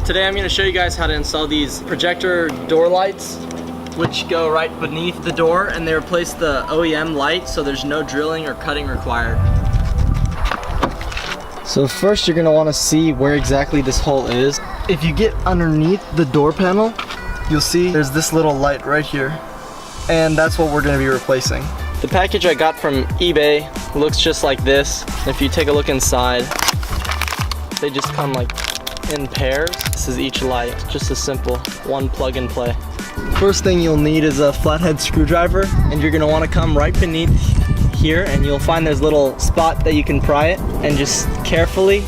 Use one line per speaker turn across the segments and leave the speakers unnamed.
Today I'm going to show you guys how to install these projector door lights, which go right beneath the door, and they replace the OEM light, so there's no drilling or cutting required. So first you're going to want to see where exactly this hole is. If you get underneath the door panel, you'll see there's this little light right here, and that's what we're going to be replacing. The package I got from eBay looks just like this. If you take a look inside, they just come like in pairs. This is each light, just a simple one plug and play. First thing you'll need is a flathead screwdriver, and you're gonna wanna come right beneath here, and you'll find there's a little spot that you can pry it, and just carefully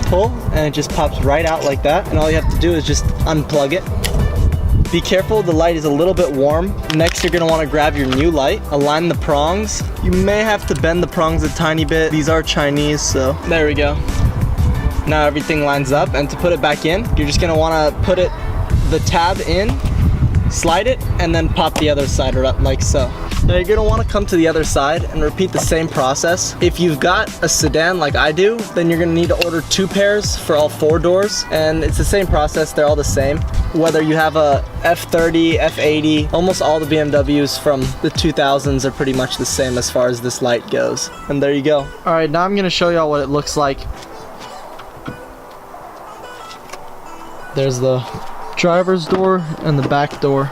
pull, and it just pops right out like that. And all you have to do is just unplug it. Be careful, the light is a little bit warm. Next, you're gonna wanna grab your new light, align the prongs. You may have to bend the prongs a tiny bit. These are Chinese, so there we go. Now everything lines up, and to put it back in, you're just gonna wanna put the tab in, slide it, and then pop the other side up like so. Now you're gonna wanna come to the other side and repeat the same process. If you've got a sedan like I do, then you're gonna need to order 2 pairs for all 4 doors, and it's the same process, they're all the same. Whether you have a F30, F80, almost all the BMWs from the 2000s are pretty much the same as far as this light goes. And there you go. All right, now I'm gonna show y'all what it looks like. There's the driver's door and the back door.